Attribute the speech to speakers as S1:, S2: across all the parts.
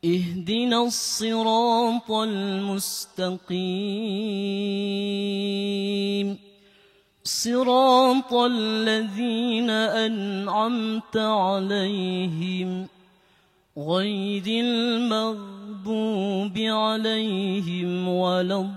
S1: اهدنا الصراط المستقيم صراط الذين أنعمت عليهم غير المغضوب عليهم ولا الضالين.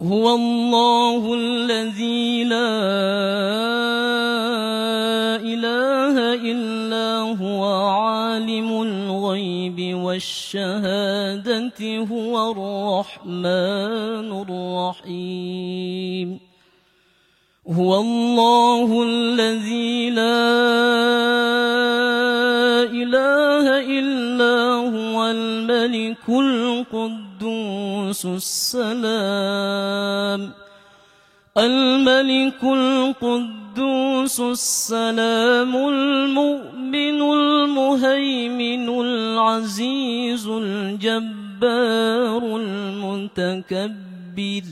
S1: هو الله الذي لا إله إلا هو عالم الغيب والشهادة هو الرحمن الرحيم. هو الله الذي لا إله إلا هو الملك القدوس السلام الملك القدوس السلام المؤمن المهيمن العزيز الجبار المتكبر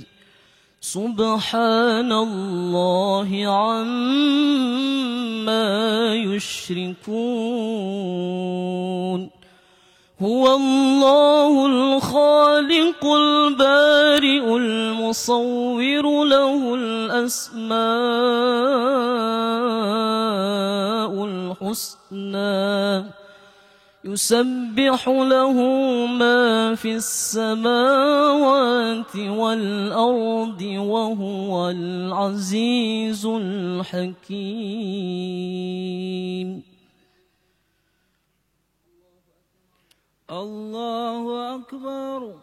S1: سبحان الله عما يشركون. هو الله الخالق البارئ المصور له الأسماء الحسنى يسبح له ما في السماوات والأرض وهو العزيز الحكيم. الله أكبر.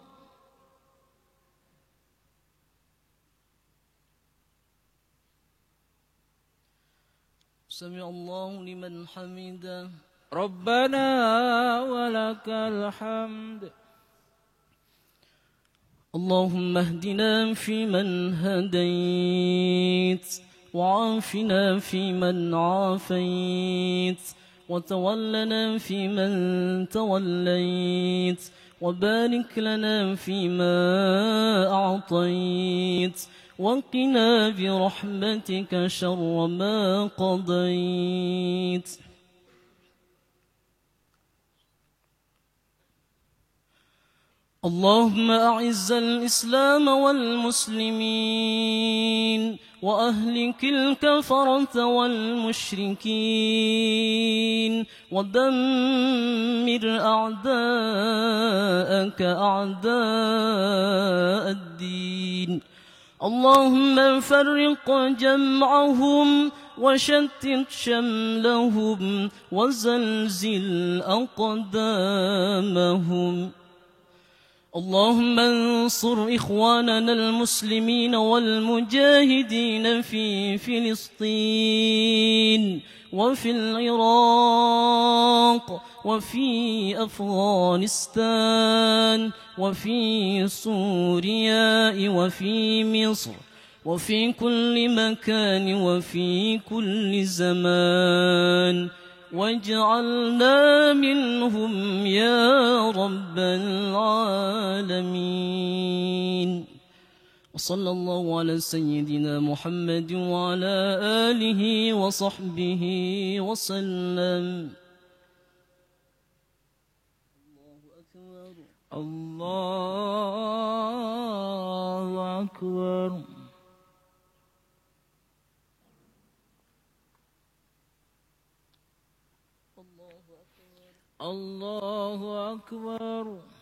S1: سمع الله لمن حمده
S2: ربنا ولك الحمد.
S1: اللهم اهدنا فيمن هديت وعافنا فيمن عافيت وتولنا فيمن توليت وبارك لنا فيما أعطيت وقنا برحمتك شر ما قضيت. اللهم أعز الإسلام والمسلمين وأهلك الكفرة والمشركين ودمر أعداءك أعداء الدين. اللهم فرق جمعهم وشتت شملهم وزلزل أقدامهم. اللهم انصر إخواننا المسلمين والمجاهدين في فلسطين وفي العراق وفي أفغانستان وفي سوريا وفي مصر وفي كل مكان وفي كل زمان واجعلنا منهم يا رب العالمين. وصلى الله على سيدنا محمد وعلى آله وصحبه وسلم.
S2: الله أكبر. الله أكبر.
S1: الله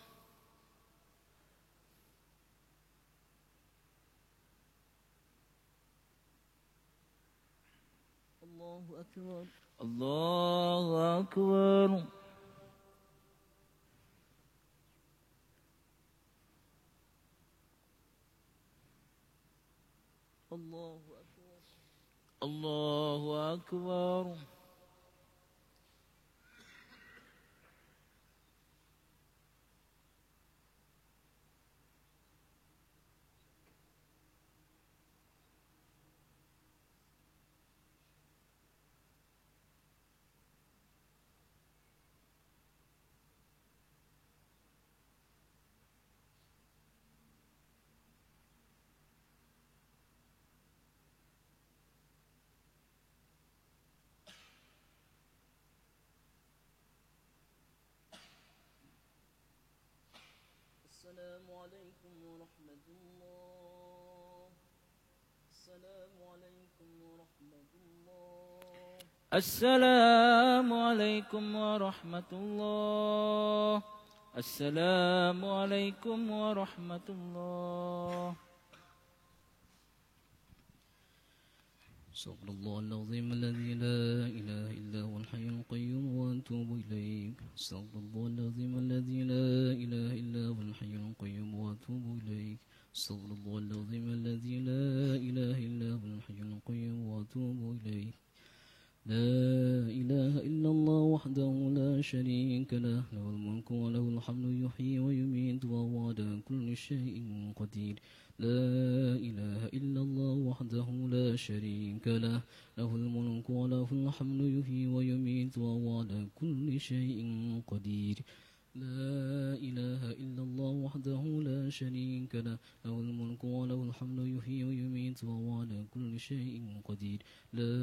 S1: أكبر.
S2: الله أكبر.
S1: الله أكبر.
S2: الله أكبر.
S1: السلام عليكم ورحمة الله. السلام عليكم ورحمة الله.
S2: السلام عليكم ورحمة الله. السلام عليكم ورحمة الله.
S1: استغفر الله العظيم الذي لا إله إلا هو الحي القيوم وأتوب إليك. استغفر الله العظيم الذي لا إله إلا هو الحي القيوم وأتوب إليك. استغفر الله العظيم الذي لا إله إلا هو الحي القيوم وأتوب إليك. لا إله إلا الله وحده لا شريك له، له الملك وله الحمد يحيي ويميت وهو على كل شيء قدير. لا إله إلا الله وحده لا شريك له، له الملك وله الحمد يحيي ويميت وهو على كل شيء قدير. لا إله إلا الله وحده لا شريك له، له الملك وله الحمد يحيي ويميت وهو على كل شيء قدير. لا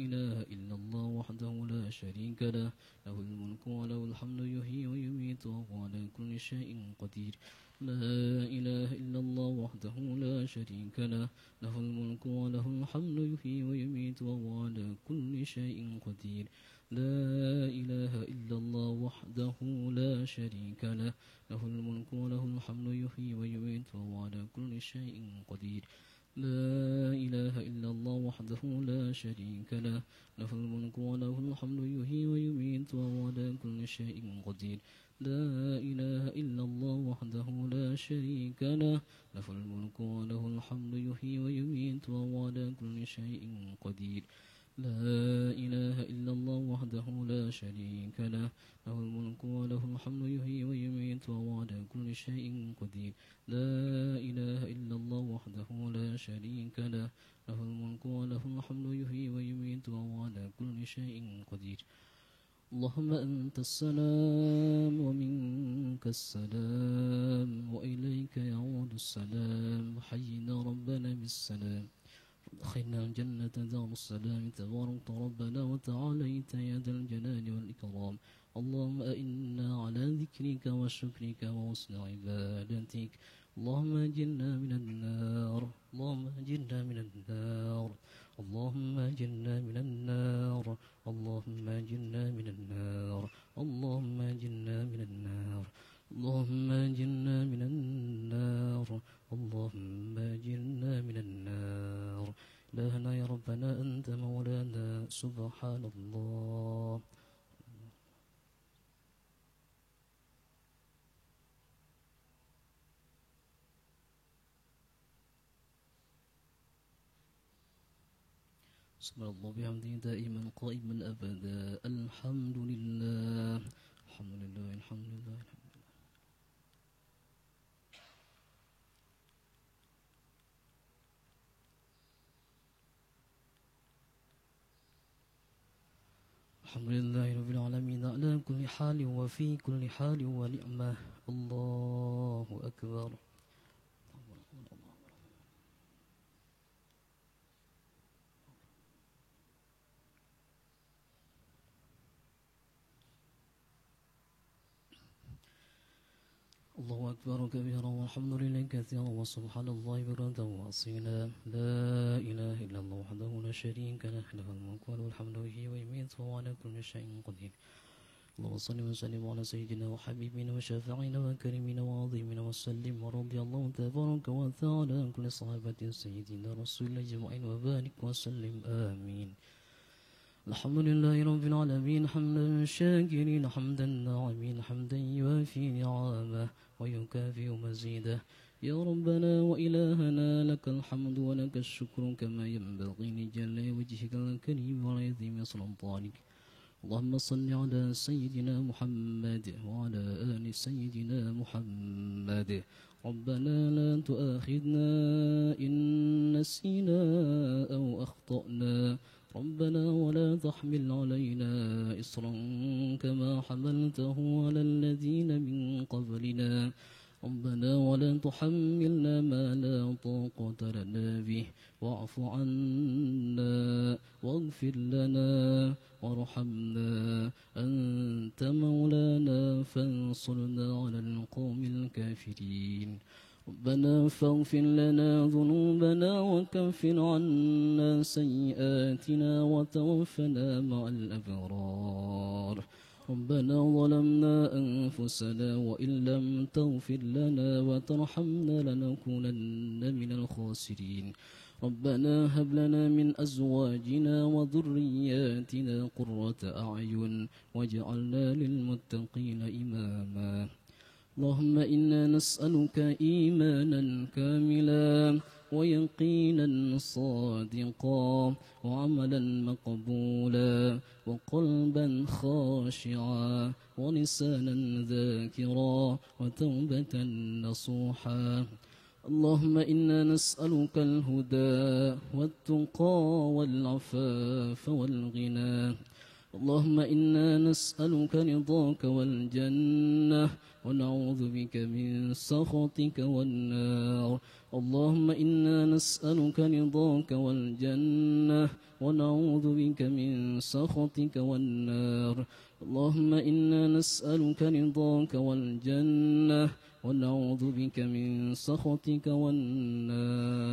S1: إله إلا الله وحده لا شريك له، له الملك وله الحمد يحيي ويميت وهو على كل شيء قدير. لا إله إلا الله وحده لا شريك له، له الملك وله الحمد يحيي ويميت وهو على كل شيء قدير. لا إله إلا الله وحده لا شريك له، له الملك وله الحمد يحيي ويميت وهو على كل شيء قدير. لا إله إلا الله وحده لا شريك له، له الملك وله الحمد يحيي ويميت وهو على كل شيء قدير. لا إله إلا الله وحده لا شريك له، له الملك وله الحمد يحيي ويميت وهو على كل شيء قدير. لا إله إلا الله وحده لا شريك له، له الملك وله الحمد يحيي ويميت وهو على كل شيء قدير. لا إله إلا الله وحده لا شريك له، له الملك وله الحمد يحيي ويميت وهو على كل شيء قدير. اللهم أنت السلام ومنك السلام وإليك يعود السلام. حينا ربنا بالسلام، أدخلنا الجنة دار السلام. تبارك ربنا وتعاليت يا ذا الجلال والإكرام. اللهم أئنا على ذكرك وشكرك وحسن عبادتك. اللهم أجرنا من النار، اللهم أجرنا من النار، اللهم أجرنا من النار، اللهم أجرنا من النار، اللهم أجرنا من النار، اللهم أجرنا من النار، اللهم أجرنا من النار. إلهنا يا ربنا أنت مولانا، سبحان الله. سبحان الله بحمده دائما قائما أبدا. الحمد لله، الحمد لله، الحمد لله، الحمد لله. الحمد لله رب العالمين على كل حال وفي كل حال ونعمة. الله أكبر. الله أكبر كبيرا والحمد لله كثيرا وسبحان الله بكرة وأصيلا. لا إله إلا الله وحده لا شريك له، له الملك وله الحمد يحيي ويميت وهو على كل شيء قدير. اللهم صل وسلم على سيدنا وحبيبنا وشافعنا وكريمنا وعظيمنا وسلم ورضي الله تبارك وتعالى عن كل صحابة سيدنا رسول الله أجمعين وبارك وسلم آمين. الحمد لله رب العالمين حمدا شاكرين حمدا ناعمين حمدا يوافي نعمه ويكافئ مزيده. يا ربنا وإلهنا لك الحمد ولك الشكر كما ينبغي لجل وجهك الكريم وعظيم سلطانك. اللهم صل على سيدنا محمد وعلى آل سيدنا محمد. ربنا لا تؤاخذنا إن نسينا أو أخطأنا، ربنا ولا تحمل علينا إصرا كما حملته على الذين من قبلنا، ربنا ولا تحملنا ما لا طاقة لنا به، واعف عنا واغفر لنا وارحمنا. أنت مولانا فانصرنا وانصرنا على القوم الكافرين. ربنا فاغفر لنا ذنوبنا وكفر عنا سيئاتنا وتوفنا مع الأبرار. ربنا ظلمنا أنفسنا وإن لم تغفر لنا وترحمنا لنكونن من الخاسرين. ربنا هب لنا من أزواجنا وذرياتنا قرة أعين واجعلنا للمتقين إماما. اللهم إنا نسألك إيمانا كاملا ويقينا صادقا وعملا مقبولا وقلبا خاشعا ولسانا ذاكرا وتوبة نصوحا. اللهم إنا نسألك الهدى والتقى والعفاف والغنى. اللهم إنا نسألك رضاك والجنة ونعوذ بك من سخطك والنار. اللهم إنا نسألك رضاك والجنة ونعوذ بك من سخطك والنار. اللهم إنا نسألك رضاك والجنة ونعوذ بك من سخطك والنار.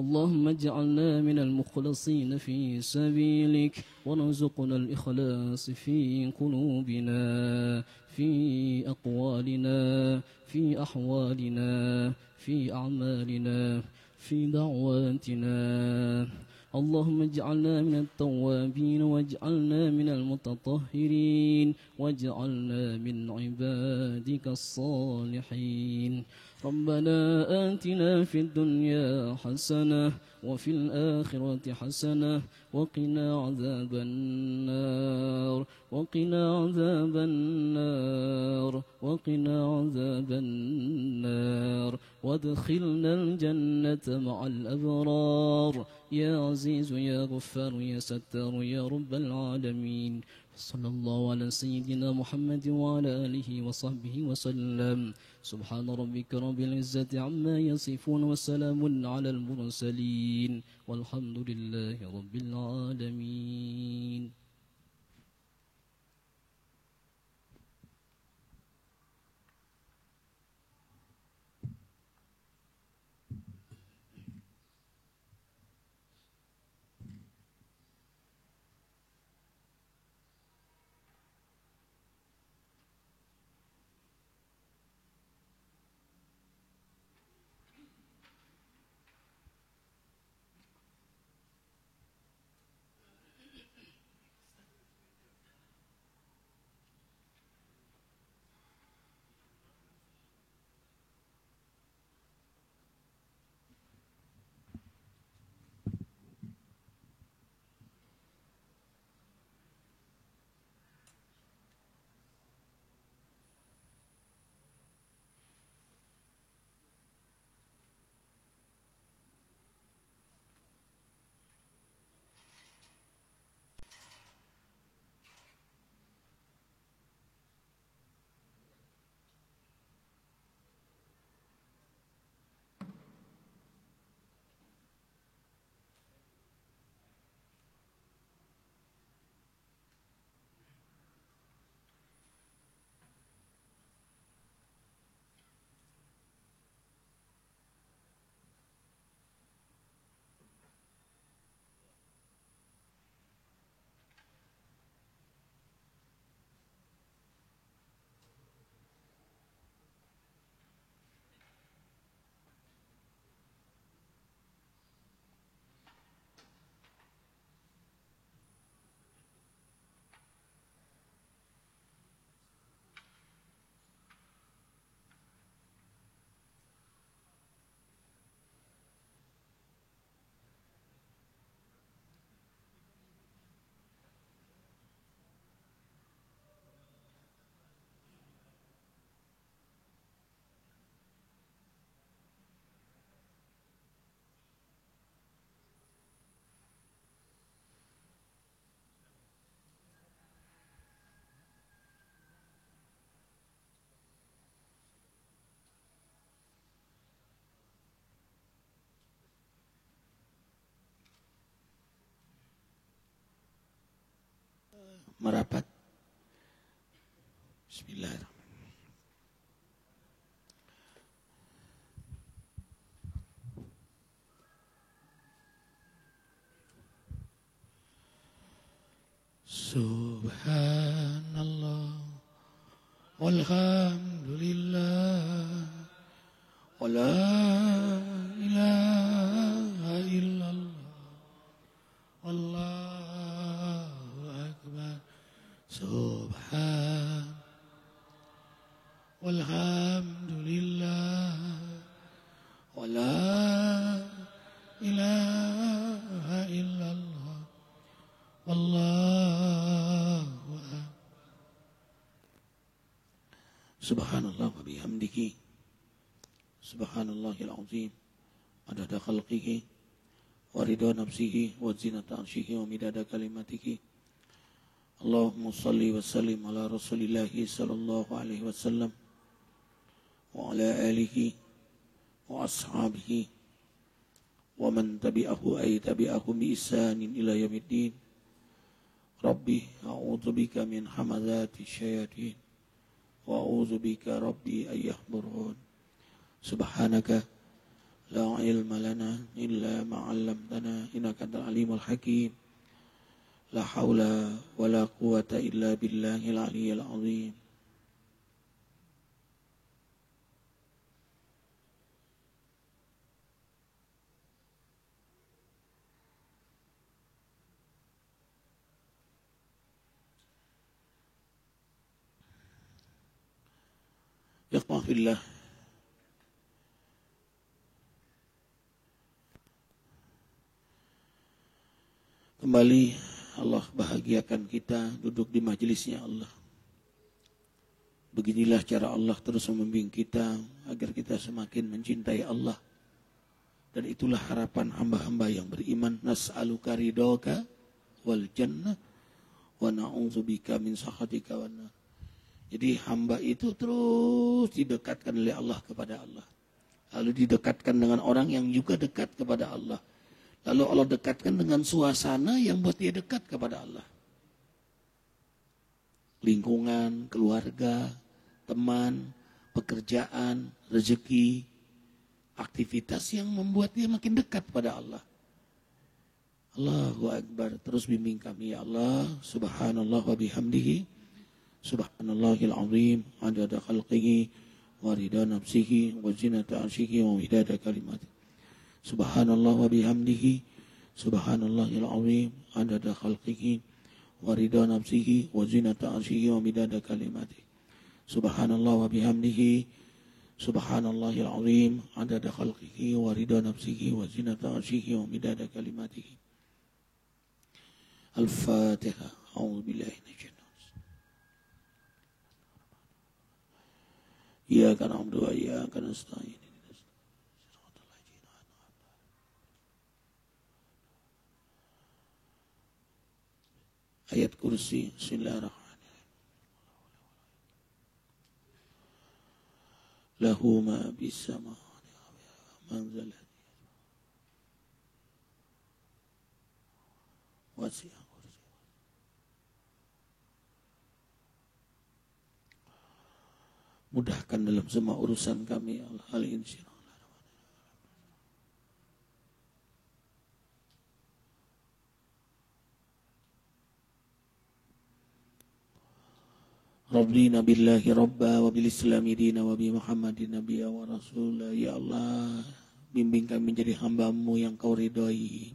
S1: اللهم اجعلنا من المخلصين في سبيلك وارزقنا الإخلاص في قلوبنا في أقوالنا في أحوالنا في أعمالنا في دعواتنا. اللهم اجعلنا من التوابين واجعلنا من المتطهرين واجعلنا من عبادك الصالحين. ربنا آتنا في الدنيا حسنة وفي الآخرة حسنة وقنا عذاب النار وقنا عذاب النار وقنا عذاب النار وادخلنا الجنة مع الأبرار يا عزيز يا غفار يا ستار يا رب العالمين. صلى الله على سيدنا محمد وعلى آله وصحبه وسلم. سبحان ربك رب العزة عما يصفون وسلام على المرسلين والحمد لله رب العالمين.
S3: Merapat. Bismillahirrahmanirrahim. Subhanallah walhamdulillah wala ilaha illallah wallahu akbar. Subhan walhamdulillah wala ilaha illallah wallahu akbar. Subhanallah wa bihamdihi subhanallahil azim adada khalqihi wa ridha nafsihi wa zinata arshihi wa midada kalimatihi. Allahumma salli wa sallim ala rasulillahi sallallahu alaihi wasallam wa ala alihi wa ashabihi wa man tabi'ahu ay tabi'ahum bi ihsanin ila yaumiddin. Rabbi a'udzu bika min hamazati syayatin wa a'udzu bika rabbi ay yahdurun. Subhanaka la ilma lana illa ma 'allamtana innaka antal alimul hakim. La haula wala quwwata illa billahil aliyyil azim. Yaqfillah. Kembali Allah bahagiakan kita duduk di majelisnya Allah. Beginilah cara Allah terus membimbing kita agar kita semakin mencintai Allah. Dan itulah harapan hamba-hamba yang beriman. Nas'aluka ridhoka wal jannah wa na'udzubika min sakhatika wan nar. Jadi hamba itu terus didekatkan oleh Allah kepada Allah. Lalu didekatkan dengan orang yang juga dekat kepada Allah. Lalu Allah dekatkan dengan suasana yang buat dia dekat kepada Allah. Lingkungan, keluarga, teman, pekerjaan, rezeki, aktivitas yang membuat dia makin dekat pada Allah. Allahu Akbar. Terus bimbing kami ya Allah. Subhanallah wa bihamdihi. Subhanallahil azim. Adada khalqihi wa ridha nafsihi wa zinata arshihi wa midada kalimatihi. Subhanallah wa bihamdihi subhanallahil azim adada khalqihi wa ridha nafsihi wa zinata arshihi wa midada kalimatihi. Subhanallah wa bihamdihi subhanallahil azim adada khalqihi wa ridha nafsihi wa zinata arshihi wa midada kalimatihi. Al-Fatiha. A'udzu billahi minasyaitonir rajim. Iyyaka na'budu wa iyyaka nasta'in. Ayat kursi. Bismillahirrahmanirrahim. Lahu ma bis samawati man zal wasi'a kursi. Mudahkan dalam semua urusan kami Allah. Al-Insyirah. Rabbina billahi rabba wa bil islami dina wa bi muhammadin nabiyya wa rasulah. Ya Allah, bimbing kami menjadi hamba-Mu yang Kau ridhoi.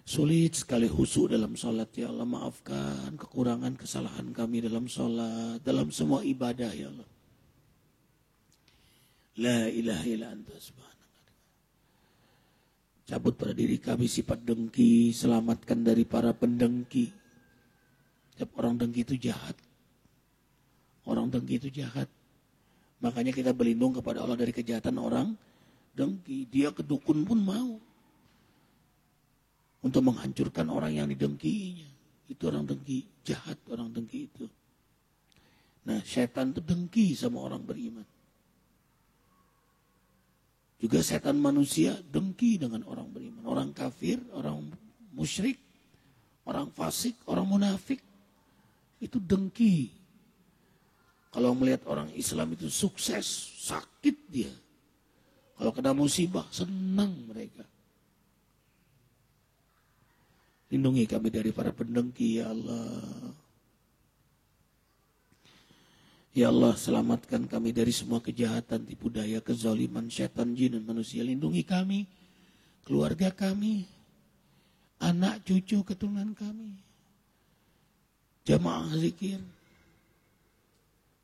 S3: Sulit sekali khusyuk dalam salat ya Allah. Maafkan kekurangan kesalahan kami dalam salat, dalam semua ibadah ya Allah. La ilaha illa anta subhanaka. Cabut pada diri kami sifat dengki, selamatkan dari para pendengki. Setiap orang dengki itu jahat. Orang dengki itu jahat. Makanya kita berlindung kepada Allah dari kejahatan orang dengki. Dia ke dukun pun mau. Untuk menghancurkan orang yang didengkinya. Itu orang dengki. Jahat orang dengki itu. Nah, setan itu dengki sama orang beriman. Juga setan manusia dengki dengan orang beriman. Orang kafir, orang musyrik, orang fasik, orang munafik. Itu dengki. Kalau melihat orang Islam itu sukses, sakit dia. Kalau kena musibah, senang mereka. Lindungi kami dari para pendengki, ya Allah. Ya Allah, selamatkan kami dari semua kejahatan, tipu daya, kezaliman, setan, jin, dan manusia. Lindungi kami, keluarga kami, anak, cucu, keturunan kami. Jamaah zikir,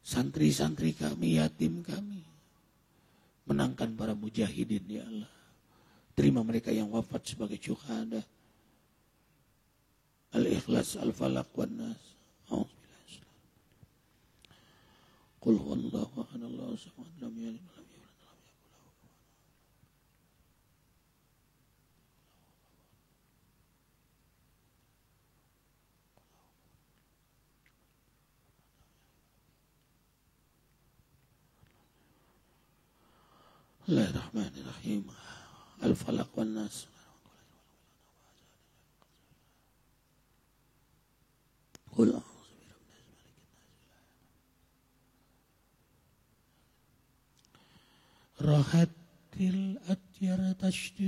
S3: santri-santri kami, yatim kami. Menangkan para mujahidin, ya Allah. Terima mereka yang wafat sebagai syuhada. Al-Ikhlas, Al-Falaq, Wan-Nas. Qul huwallahu ahad, Allahu samad, lam yalid walam yulad walam yakul lahu kufuwan ahad. Bismillahirrahmanirrahim. Al-Falaq wan-Nas. Qul rahatil atyar tashdu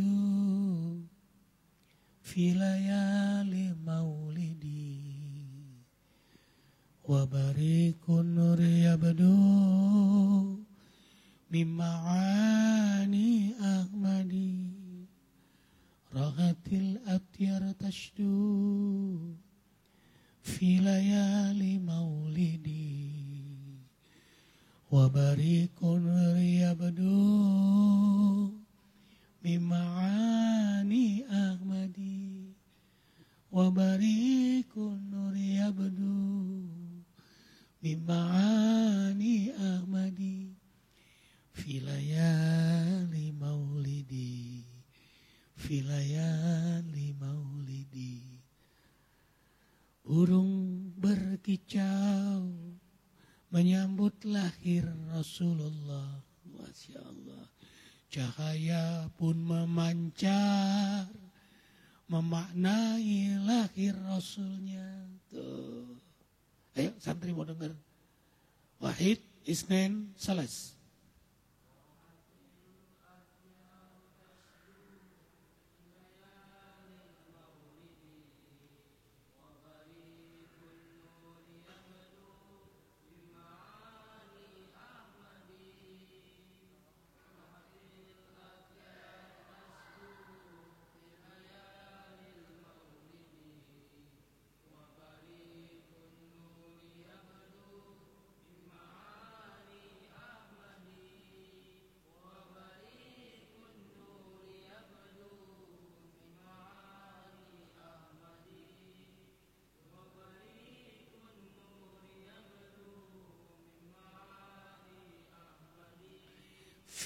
S3: fi layali maulidi wa barikun nur yabdu mim'ani ahmadi. Rahatil atyar tashdu fi layali maulidi wa barikun yabdu mim'ani ahmadi wa barikun yabdu mim'ani ahmadi fi layali maulidi fi layali maulidi. Burung berkicau menyambut lahir Rasulullah. Masya Allah. Cahaya pun memancar memaknai lahir Rasulnya. Tuh. Ayo santri mau dengar. Wahid, Isnin, Salas.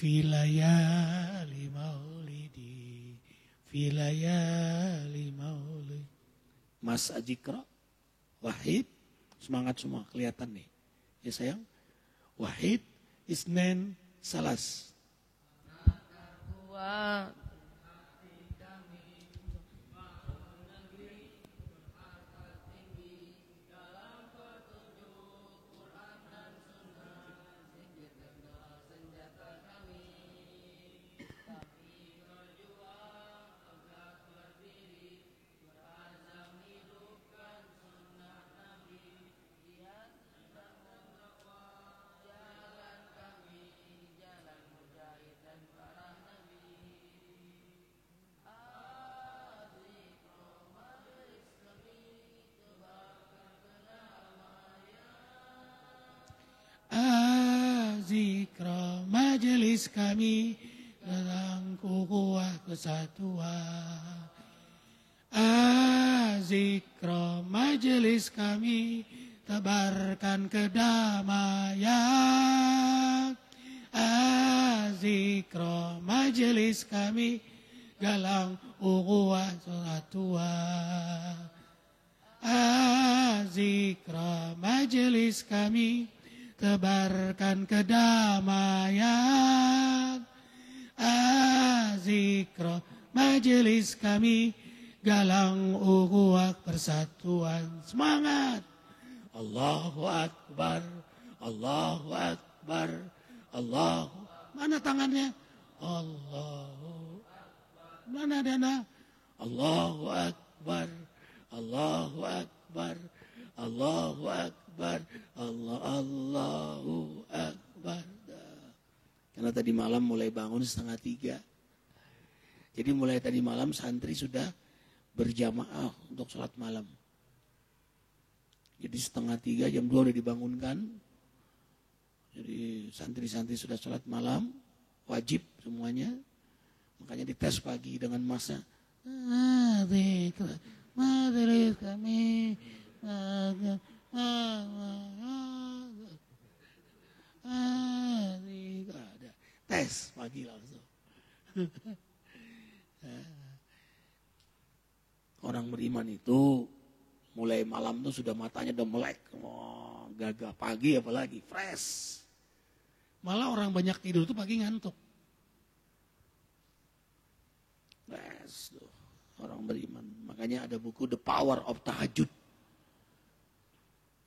S3: Filayali maulidi, filayali maulidi. Mas Ajikra, Wahid, semangat semua, kelihatan nih. Ya sayang, Wahid, Isnin, Salas. Zikra majelis kami dalam ukhuwah kesatuan. Zikra majelis kami tebarkan kedamaian. Zikra majelis kami galang ukhuwah kesatuan. Zikra majelis kami tebarkan kedamaian. Zikra majelis kami galang ukhuwah persatuan. Semangat. Allahu Akbar, Allahu Akbar. Allahu. Mana tangannya? Allahu. Mana dana? Allahu Akbar. Allahu Akbar. Allahu Akbar. Allahu Akbar. Karena tadi malam mulai bangun 2:30. Jadi mulai tadi malam santri sudah berjamaah untuk sholat malam. Jadi 2:30 jam 2 udah dibangunkan. Jadi santri-santri sudah sholat malam, wajib semuanya. Makanya dites pagi dengan masa. Majelis kami. Ada tes pagi langsung. Orang beriman itu mulai malam tuh sudah matanya udah melek, gagah. Pagi apalagi fresh. Malah orang banyak tidur tuh pagi ngantuk. Fresh tuh orang beriman. Makanya ada buku The Power of Tahajud.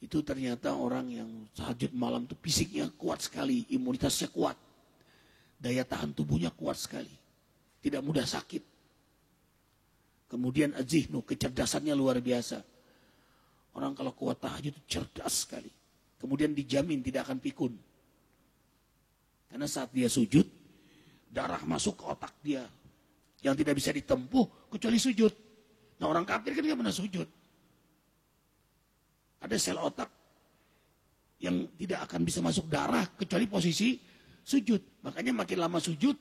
S3: Itu ternyata orang yang tahajud malam tuh fisiknya kuat sekali, imunitasnya kuat, daya tahan tubuhnya kuat sekali, tidak mudah sakit. Kemudian azihnu, kecerdasannya luar biasa. Orang kalau kuat tahajud itu cerdas sekali. Kemudian dijamin tidak akan pikun. Karena saat dia sujud, darah masuk ke otak dia. Yang tidak bisa ditempuh kecuali sujud. Nah orang kafir kan gak pernah sujud. Ada sel otak yang tidak akan bisa masuk darah kecuali posisi sujud. Makanya makin lama sujud,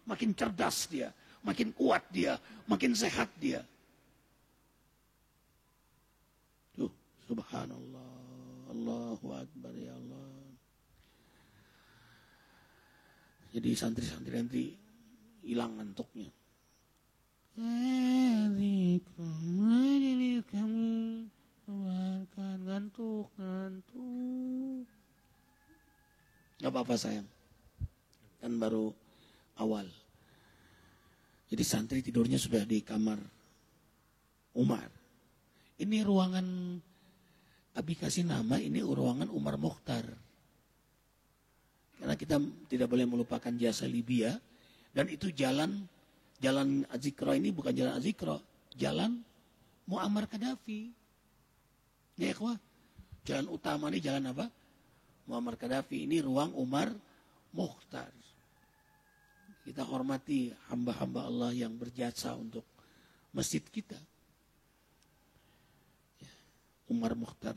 S3: makin cerdas dia. Makin kuat dia, makin sehat dia. Tuh, subhanallah. Allahu Akbar ya Allah. Jadi santri-santri nanti hilang ngantuknya. Majelis kamu keluarkan ngantuk. Gak apa-apa sayang. Kan baru awal. Jadi santri tidurnya sudah di kamar Umar. Ini ruangan, Abi kasih nama ini ruangan Umar Mokhtar. Karena kita tidak boleh melupakan jasa Libya. Dan itu jalan Azikra ini bukan jalan Azikra. Jalan Muammar Gaddafi. Ya ikhwah. Jalan utama ini jalan apa? Muammar Gaddafi. Ini ruang Umar Mokhtar. Kita hormati hamba-hamba Allah yang berjasa untuk masjid kita. Umar Mokhtar.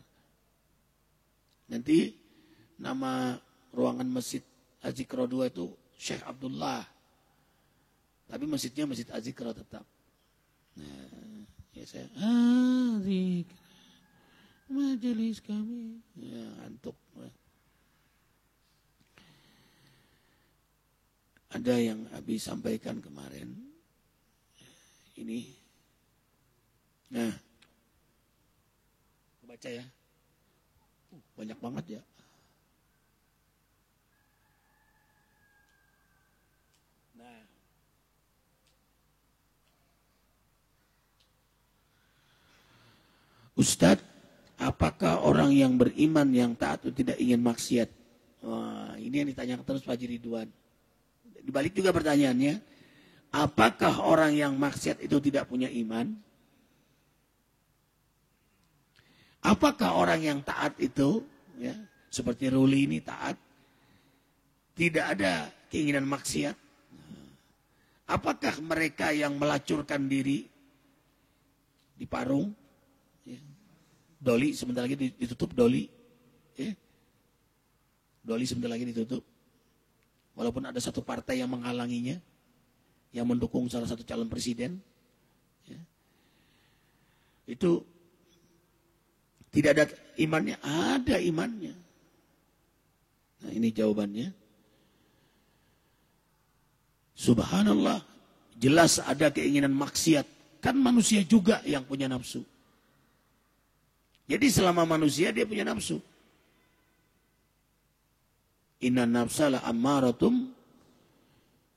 S3: Nanti nama ruangan masjid Azikra 2 itu Syekh Abdullah. Tapi masjidnya Masjid Azikra tetap. Nah, ya saya Azikra. Majelis kami. Ya, antuk. Ada yang Abi sampaikan kemarin. Ini. Nah. Baca ya. Banyak banget ya. Nah. Ustadz, apakah orang yang beriman yang taat itu tidak ingin maksiat? Wah, ini yang ditanyakan terus Pak Haji Ridwan. Dibalik juga pertanyaannya, apakah orang yang maksiat itu tidak punya iman? Apakah orang yang taat itu, ya, seperti Ruli ini taat, tidak ada keinginan maksiat? Apakah mereka yang melacurkan diri di Parung, ya, Doli sebentar lagi ditutup Doli, ya, Doli sebentar lagi ditutup. Walaupun ada satu partai yang menghalanginya, yang mendukung salah satu calon presiden, ya, itu tidak ada imannya, ada imannya. Nah ini jawabannya. Subhanallah, jelas ada keinginan maksiat. Kan manusia juga yang punya nafsu. Jadi selama manusia dia punya nafsu. Inna nafsala ammaratum,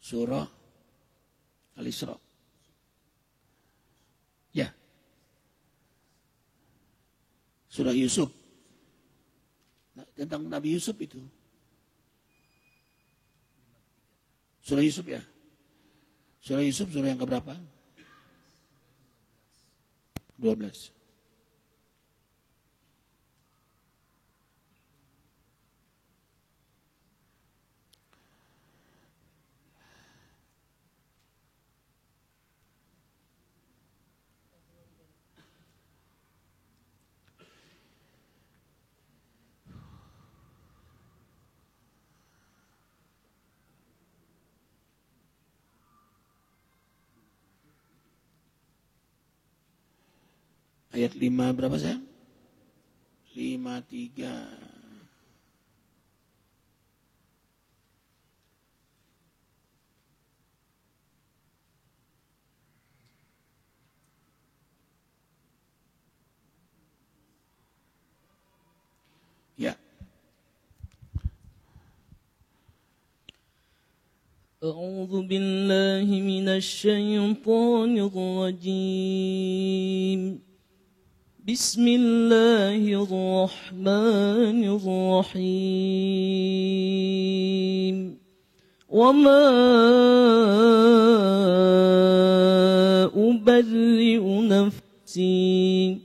S3: surah Al-Isra. Ya. Surah Yusuf. Nah, tentang Nabi Yusuf itu. Surah Yusuf ya. Surah Yusuf surah yang keberapa? 12. Ayat 5 berapa sayang? 53. Ya.
S2: أعوذ بالله من الشيطان الرجيم بسم الله الرحمن الرحيم وما أبرئ نفسي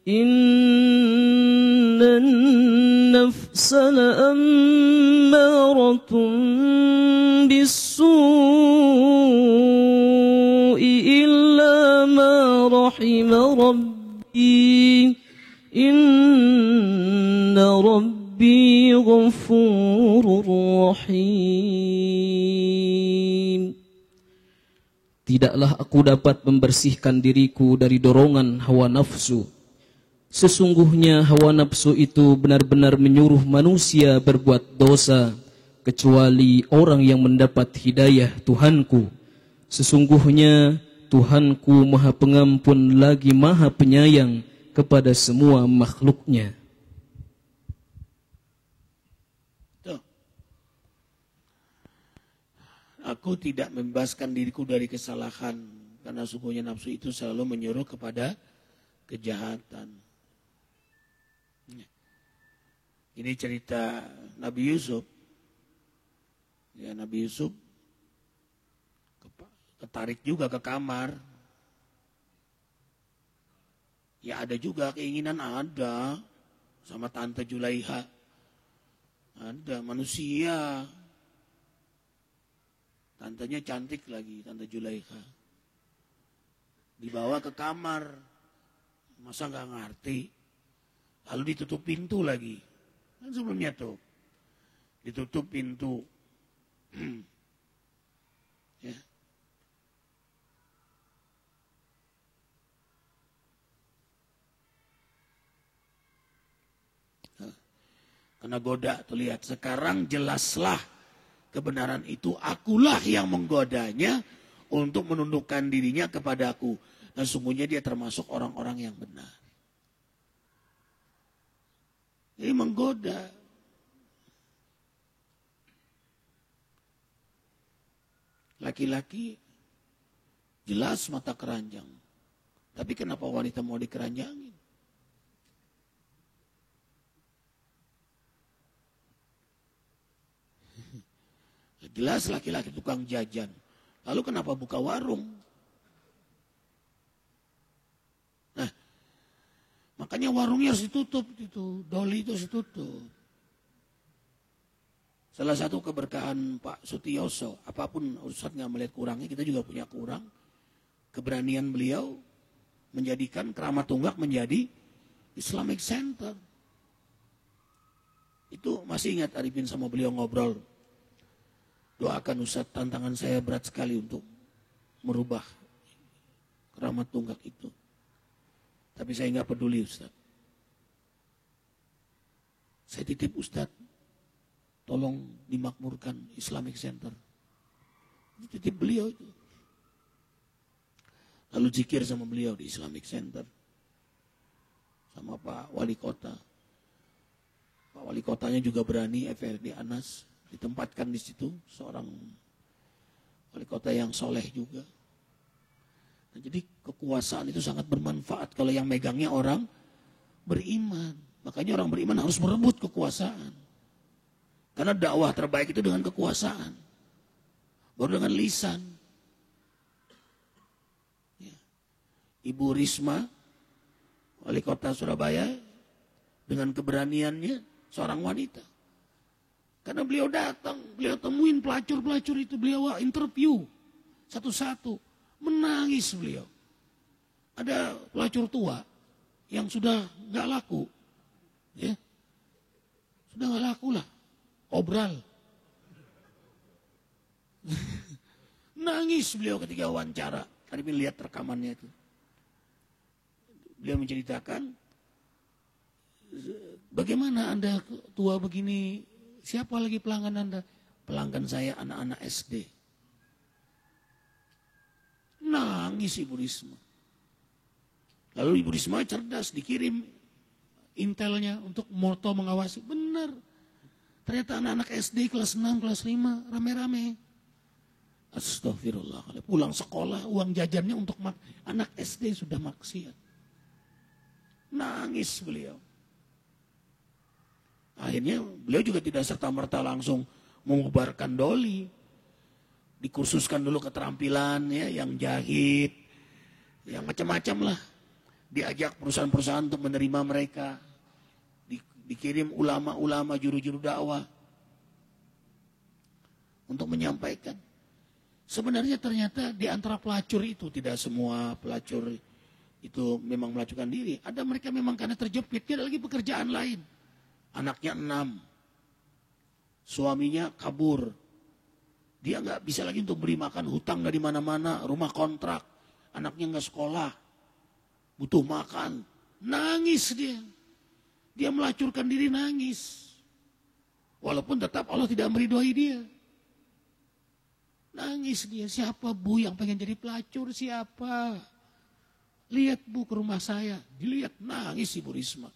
S2: إن النفس لأمارة بالسوء إلا ما رحم ربي إن ربي غفور رحيم. Tidaklah aku dapat membersihkan diriku dari dorongan hawa nafsu. Sesungguhnya hawa nafsu itu benar-benar menyuruh manusia berbuat dosa, kecuali orang yang mendapat hidayah Tuhanku. Sesungguhnya Tuhanku Maha Pengampun lagi Maha Penyayang kepada semua makhluknya.
S3: Tuh. Aku tidak membebaskan diriku dari kesalahan, karena sungguhnya nafsu itu selalu menyuruh kepada kejahatan. Ini cerita Nabi Yusuf. Ya, Nabi Yusuf ketarik juga ke kamar. Ya ada juga keinginan ada sama Tante Julaiha. Ada manusia. Tantenya cantik lagi, Tante Julaiha. Dibawa ke kamar. Masa nggak ngerti? Lalu ditutup pintu lagi. Kan sebelumnya tuh. Ditutup pintu. Ya. Karena goda tuh lihat, sekarang jelaslah kebenaran itu, akulah yang menggodanya untuk menundukkan dirinya kepadaku, dan sungguhnya dia termasuk orang-orang yang benar. Jadi menggoda. Laki-laki jelas mata keranjang. Tapi kenapa wanita mau dikeranjangin? Jelas laki-laki tukang jajan. Lalu kenapa buka warung? Nah, makanya warungnya harus ditutup itu, doli itu harus ditutup. Salah satu keberkahan Pak Sutioso, apapun Ustaz nggak melihat kurangnya, kita juga punya kurang. Keberanian beliau menjadikan Keramat Tunggak menjadi Islamic Center. Itu masih ingat Arifin sama beliau ngobrol. Doakan Ustaz, tantangan saya berat sekali untuk merubah Keramat Tunggak itu. Tapi saya nggak peduli Ustaz. Saya titip Ustaz, tolong dimakmurkan Islamic Center. Itu titip beliau itu. Lalu zikir sama beliau di Islamic Center. Sama Pak Wali Kota. Pak Wali Kotanya juga berani, FRD Anas. Ditempatkan di situ seorang wali kota yang soleh juga. Nah, jadi kekuasaan itu sangat bermanfaat kalau yang megangnya orang beriman. Makanya orang beriman harus merebut kekuasaan. Karena dakwah terbaik itu dengan kekuasaan. Baru dengan lisan. Ya. Ibu Risma, wali kota Surabaya, dengan keberaniannya seorang wanita. Karena beliau datang, beliau temuin pelacur-pelacur itu, beliau interview satu-satu. Menangis beliau. Ada pelacur tua yang sudah nggak laku. Ya. Sudah nggak laku lah. Obral. Nangis beliau ketika wawancara. Tadi lihat rekamannya itu. Beliau menceritakan, bagaimana Anda tua begini, siapa lagi pelanggan Anda? Pelanggan saya anak-anak SD. Nangis Ibu Risma. Lalu Ibu Risma cerdas, dikirim intelnya untuk moto mengawasi. Benar. Ternyata anak-anak SD kelas 6, kelas 5, rame-rame. Astagfirullah. Pulang sekolah, uang jajannya untuk anak SD sudah maksiat. Nangis beliau. Akhirnya beliau juga tidak serta-merta langsung mengubarkan doli. Dikursuskan dulu keterampilan ya, yang jahit, yang macam-macam lah. Diajak perusahaan-perusahaan untuk menerima mereka. Dikirim ulama-ulama, juru-juru dakwah untuk menyampaikan. Sebenarnya ternyata di antara pelacur itu, tidak semua pelacur itu memang melacurkan diri. Ada mereka memang karena terjepit, dia ada lagi pekerjaan lain. Anaknya 6, suaminya kabur. Dia nggak bisa lagi untuk beri makan, hutang dari mana-mana, rumah kontrak, anaknya nggak sekolah, butuh makan, nangis dia. Dia melacurkan diri, nangis. Walaupun tetap Allah tidak meridhoi dia. Nangis dia, siapa Bu yang pengen jadi pelacur, siapa? Lihat Bu ke rumah saya, dilihat, nangis Ibu Risma.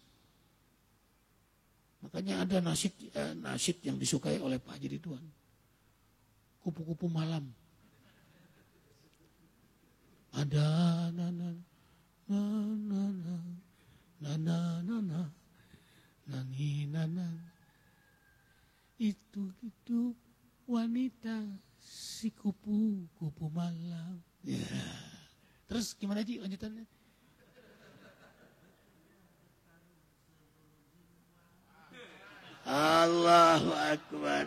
S3: Makanya ada nasyid yang disukai oleh Pak Haji Ridwan. Kupu-kupu malam. Ada nana nani nana itu wanita si kupu-kupu malam. Ya. Terus gimana Ji lanjutannya? Allahu Akbar.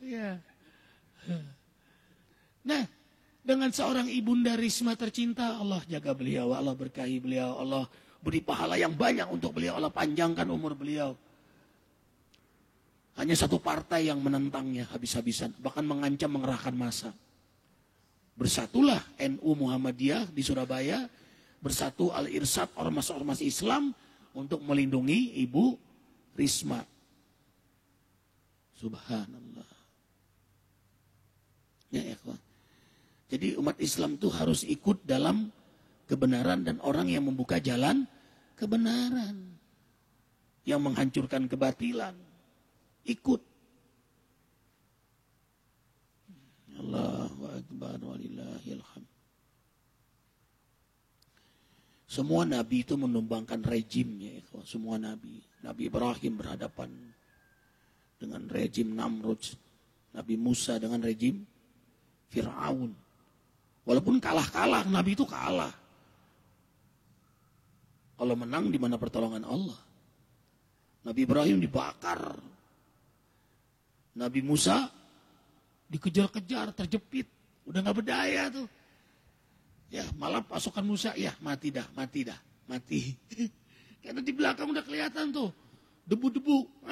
S3: Ya. Nah, dengan seorang ibunda Risma tercinta, Allah jaga beliau, Allah berkahi beliau, Allah beri pahala yang banyak untuk beliau, Allah panjangkan umur beliau. Hanya satu partai yang menentangnya habis-habisan, bahkan mengancam mengerahkan massa. Bersatulah NU Muhammadiyah di Surabaya, bersatu Al-Irsad, ormas-ormas Islam untuk melindungi Ibu Risma. Subhanallah. Ya, ikhwan. Jadi umat Islam itu harus ikut dalam kebenaran dan orang yang membuka jalan kebenaran. Yang menghancurkan kebatilan. Ikut. Allahu Akbar walillahil hamd. Semua nabi itu menumbangkan rejimnya. Semua nabi. Nabi Ibrahim berhadapan dengan rejim Namrud. Nabi Musa dengan rejim Fir'aun. Walaupun kalah-kalah, Nabi itu kalah. Kalau menang di mana pertolongan Allah. Nabi Ibrahim dibakar. Nabi Musa dikejar-kejar, terjepit. Udah gak berdaya tuh. Ya malah pasukan Musa, ya mati dah. Karena di belakang udah kelihatan tuh. Debu-debu.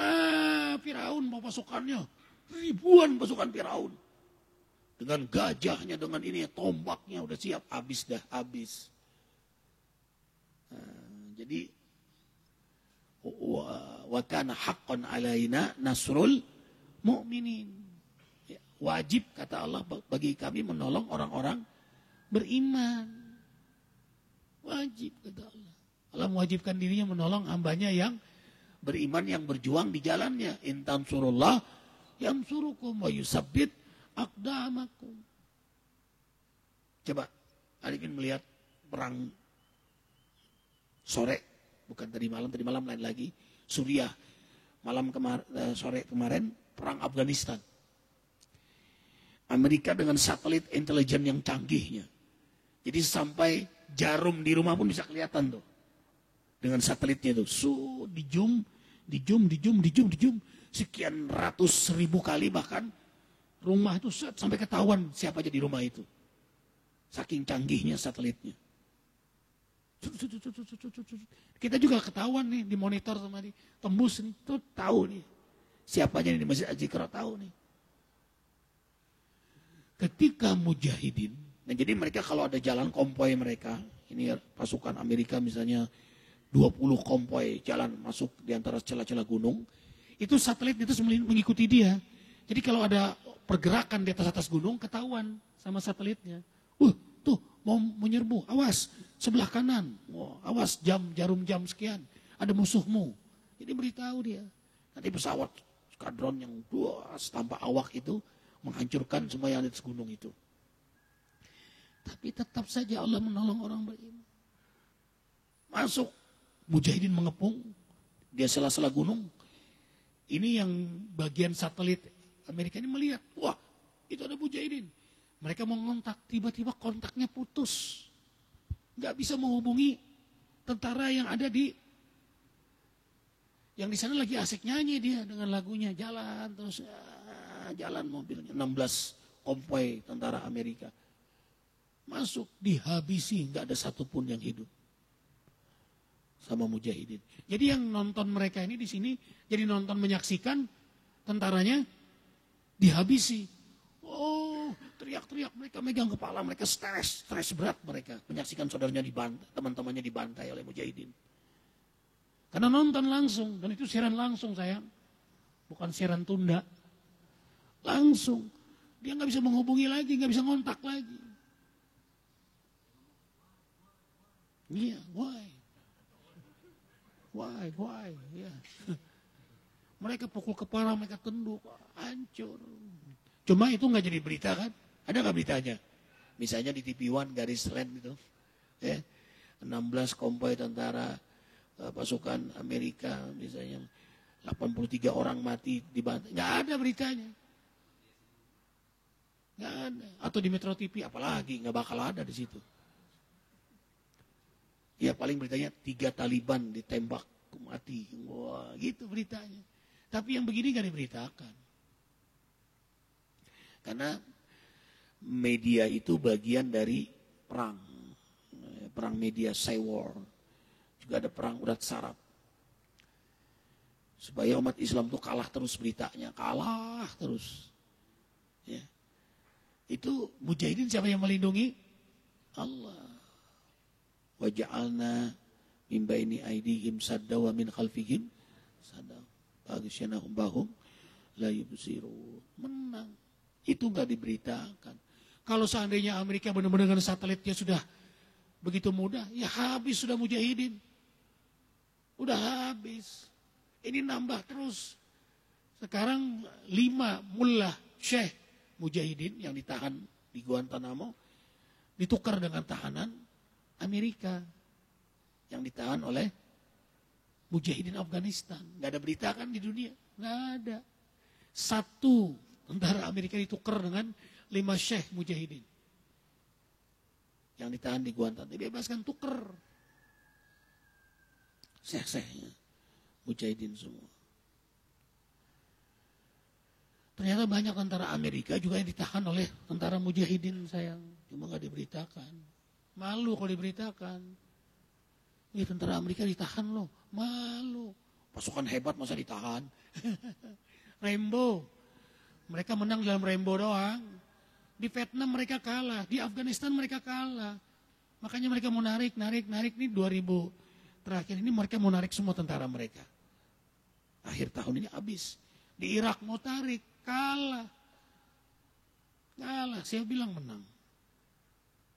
S3: Firaun mau pasukannya. Ribuan pasukan Firaun. Dengan gajahnya, dengan ini tombaknya udah siap, habis. Jadi wa kana haqqan alaina nasrul mu'minin. Ya, wajib kata Allah bagi kami menolong orang-orang beriman. Wajib kata Allah. Allah mewajibkan dirinya menolong hambanya yang beriman, yang berjuang di jalannya. In tansurullah yansurukum wa yusabbit aqdamakum. Coba Arifin melihat perang sore, bukan tadi malam lain lagi. Suriah, sore kemarin perang Afghanistan. Amerika dengan satelit intelijen yang canggihnya. Jadi sampai jarum di rumah pun bisa kelihatan tuh. Dengan satelitnya itu. Di zoom. Sekian ratus ribu kali bahkan. Rumah itu sampai ketahuan siapa aja di rumah itu. Saking canggihnya satelitnya. Kita juga ketahuan nih di monitor sama di tembus nih. Tuh tahu nih. Siapa aja di Masjid Al-Iqra tahu nih. Ketika mujahidin, nah jadi mereka kalau ada jalan konvoy mereka, ini pasukan Amerika misalnya 20 konvoy jalan masuk di antara celah-celah gunung, itu satelit itu mengikuti dia. Jadi kalau ada pergerakan di atas gunung ketahuan sama satelitnya. Tuh mau menyerbu, awas sebelah kanan, awas jarum jam sekian, ada musuhmu. Jadi beritahu dia. Nanti pesawat skadron yang tanpa awak itu menghancurkan semua yang di atas gunung itu. Tapi tetap saja Allah menolong orang beriman. Masuk, mujahidin mengepung, dia sela-sela gunung. Ini yang bagian satelit Amerika ini melihat, wah itu ada mujahidin. Mereka mau ngontak, tiba-tiba kontaknya putus. Gak bisa menghubungi tentara yang ada yang di sana lagi asik nyanyi dia dengan lagunya, jalan terus. Jalan mobilnya 16 konvoy tentara Amerika masuk dihabisi, nggak ada satupun yang hidup sama mujahidin. Jadi yang nonton mereka ini di sini jadi nonton menyaksikan tentaranya dihabisi. Teriak-teriak mereka megang kepala mereka, stres berat mereka menyaksikan saudaranya dibantai, teman-temannya dibantai oleh mujahidin. Karena nonton langsung dan itu siaran langsung sayang, bukan siaran tunda. Langsung. Dia nggak bisa menghubungi lagi, nggak bisa ngontak lagi. Iya, why? Ya. Mereka pukul kepala, mereka tunduk, hancur. Cuma itu nggak jadi berita kan? Ada nggak beritanya? Misalnya di TV One garis land itu, ya, 16 konvoy tentara pasukan Amerika, misalnya 83 orang mati dibantai, nggak ada beritanya. Nggak ada. Atau di Metro TV, apalagi nggak bakal ada di situ. Ya paling beritanya 3 Taliban ditembak mati. Wah gitu beritanya. Tapi yang begini nggak diberitakan. Karena media itu bagian dari perang. Perang media, cyber war. Juga ada perang urat saraf. Supaya umat Islam itu kalah terus beritanya. Kalah terus. Ya. Itu mujahidin siapa yang melindungi? Allah. Wa ja'alna min baini aydihim sadda wa min khalfihim sadda. Bagisyanahum bahum la yubsirun. Menang. Itu enggak diberitakan. Kalau seandainya Amerika benar-benar dengan satelitnya sudah begitu mudah, ya habis sudah mujahidin. Udah habis. Ini nambah terus. Sekarang 5 mullah syekh mujahidin yang ditahan di Guantanamo ditukar dengan tahanan Amerika yang ditahan oleh mujahidin Afghanistan. Gak ada berita kan di dunia? Gak ada. 1 tentara Amerika ditukar dengan 5 syekh mujahidin yang ditahan di Guantanamo. Dibebaskan, tukar. Syekh-syekhnya mujahidin semua. Ternyata banyak tentara Amerika juga yang ditahan oleh tentara mujahidin sayang. Cuma gak diberitakan. Malu kalau diberitakan. Ini tentara Amerika ditahan loh. Malu. Pasukan hebat masa ditahan. Rainbow. Mereka menang dalam Rainbow doang. Di Vietnam mereka kalah. Di Afghanistan mereka kalah. Makanya mereka mau narik. Ini 2000 terakhir ini mereka mau narik semua tentara mereka. Akhir tahun ini habis. Di Irak mau tarik. Kalah. Saya bilang menang.